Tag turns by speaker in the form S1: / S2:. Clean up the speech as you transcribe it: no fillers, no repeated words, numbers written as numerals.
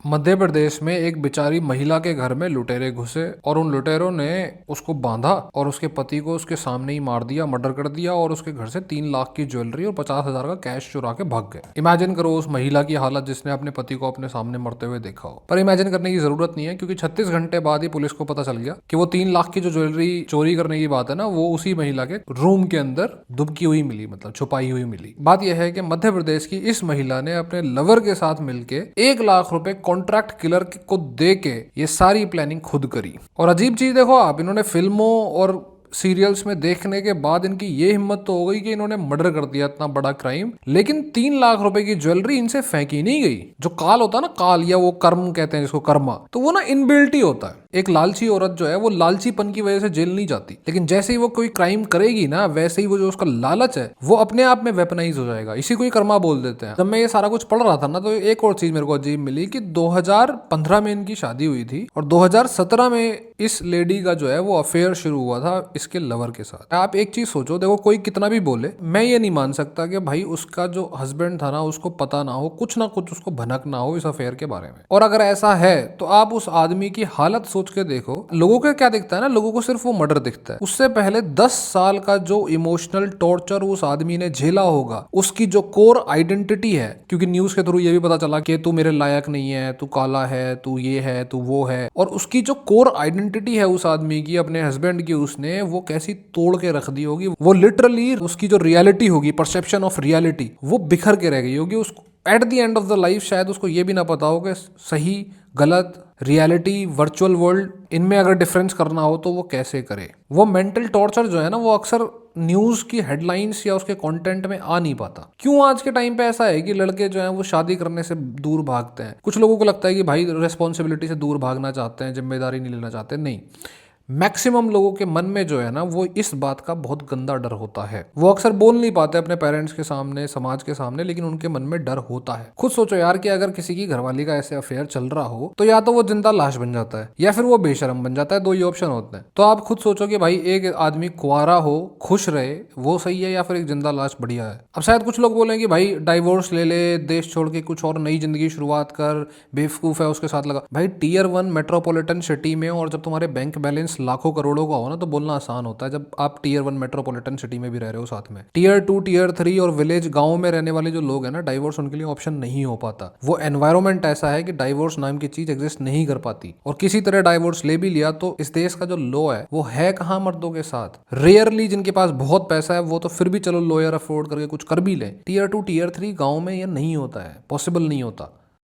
S1: मध्य प्रदेश में एक बेचारी महिला के घर में लुटेरे घुसे और उन लुटेरों ने उसको बांधा और उसके पति को उसके सामने ही मार दिया, मर्डर कर दिया और उसके घर से 3 लाख की ज्वेलरी और 50,000 का कैश चुरा के भाग गए। इमेजिन करो उस महिला की हालत जिसने अपने पति को अपने सामने मरते हुए देखा हो। पर इमेजिन करने की जरूरत नहीं है, क्योंकि 36 घंटे बाद ही पुलिस को पता चल गया कि वो 3 लाख की जो ज्वेलरी चोरी करने की बात है ना, वो उसी महिला के रूम के अंदर दुबकी हुई मिली, मतलब छुपाई हुई मिली। बात यह है कि मध्य प्रदेश की इस महिला ने अपने लवर के साथ मिलके 1 लाख रुपए कॉन्ट्रैक्ट किलर को दे के ये सारी प्लानिंग खुद करी। और अजीब चीज देखो आप, इन्होंने फिल्मों और सीरियल्स में देखने के बाद इनकी ये हिम्मत तो हो गई कि इन्होंने मर्डर कर दिया, इतना बड़ा क्राइम, लेकिन 3 लाख रुपए की ज्वेलरी इनसे फेंकी नहीं गई। जो काल होता है ना, काल या वो कर्म कहते हैं जिसको, कर्मा, तो वो ना इनबिल्ट ही होता है। एक लालची औरत जो है वो लालचीपन की वजह से जेल नहीं जाती, लेकिन जैसे ही वो कोई क्राइम करेगी ना, वैसे ही वो जो उसका लालच है वो अपने आप में वेपनाइज हो जाएगा। इसी को ही कर्मा बोल देते हैं। जब मैं ये सारा कुछ पढ़ रहा था ना, तो एक और चीज मेरे को अजीब मिली कि 2015 में इनकी शादी हुई थी और 2017 में इस लेडी का जो है वो अफेयर शुरू हुआ था इसके लवर के साथ। आप एक चीज सोचो, देखो कोई कितना भी बोले, मैं ये नहीं मान सकता कि भाई उसका जो हस्बैंड था ना, उसको पता ना हो, कुछ ना कुछ उसको भनक ना हो इस अफेयर के बारे में। और अगर ऐसा है तो आप उस आदमी की हालत सोच के देखो। लोगों को क्या दिखता है ना, लोगों को सिर्फ वो मर्डर दिखता है। उससे पहले 10 साल का जो इमोशनल टॉर्चर उस आदमी ने झेला होगा, उसकी जो कोर आइडेंटिटी है, क्योंकि न्यूज के थ्रू ये भी पता चला कि तू मेरे लायक नहीं है, तू काला है, तू ये है, तू वो है, और उसकी जो कोर आइडेंटिटी है उस आदमी की, अपने हस्बैंड की, उसने वो कैसी तोड़ के रख दी होगी। वो लिटरली उसकी जो रियलिटी होगी, परसेप्शन ऑफ रियलिटी, वो बिखर के रह गई होगी। उसको at the end of the life शायद उसको ये भी ना पता हो कि सही गलत, रियलिटी, वर्चुअल वर्ल्ड, इनमें अगर डिफरेंस करना हो तो वो कैसे करे। वो मेंटल टॉर्चर जो है ना, वो अक्सर न्यूज की हेडलाइंस या उसके कंटेंट में आ नहीं पाता। क्यों आज के टाइम पे ऐसा है कि लड़के जो हैं वो शादी करने से दूर भागते हैं? कुछ लोगों को लगता है कि भाई रेस्पॉन्सिबिलिटी से दूर भागना चाहते हैं, जिम्मेदारी नहीं लेना चाहते। नहीं, मैक्सिमम लोगों के मन में जो है ना, वो इस बात का बहुत गंदा डर होता है। वो अक्सर बोल नहीं पाते अपने पेरेंट्स के सामने, समाज के सामने, लेकिन उनके मन में डर होता है। खुद सोचो यार कि अगर किसी की घरवाली का ऐसे अफेयर चल रहा हो, तो या तो वो जिंदा लाश बन जाता है या फिर वो बेशरम बन जाता है। दो ही ऑप्शन होते हैं। तो आप खुद सोचो कि भाई एक आदमी कुंवारा हो, खुश रहे, वो सही है या फिर एक जिंदा लाश बढ़िया है? अब शायद कुछ लोग बोलेंगे भाई डाइवोर्स ले ले, देश छोड़ के कुछ और नई जिंदगी शुरुआत कर, बेवकूफ है उसके साथ लगा। भाई टियर 1 मेट्रोपॉलिटन सिटी में, और जब तुम्हारे बैंक बैलेंस लाखों करोड़ों का हो ना, तो बोलना आसान होता है। जब आप टियर 1 मेट्रोपॉलिटन सिटी में भी रह रहे हो साथ में, टियर 2, टियर 3 और विलेज गांव में रहने वाले जो लोग हैं ना, डाइवोर्स उनके लिए ऑप्शन नहीं हो पाता। वो एनवायरमेंट ऐसा है कि डाइवोर्स नाम की चीज एग्जिस्ट नहीं कर पाती। और किसी तरह डाइवोर्स ले भी लिया तो इस देश का जो लॉ है वो है कहाँ मर्दों के साथ। रेयरली जिनके पास बहुत पैसा है वो तो फिर भी चलो लॉयर अफोर्ड करके कुछ कर भी ले। टियर 2, टियर 3 गाँव में ये नहीं होता है, पॉसिबल नहीं होता।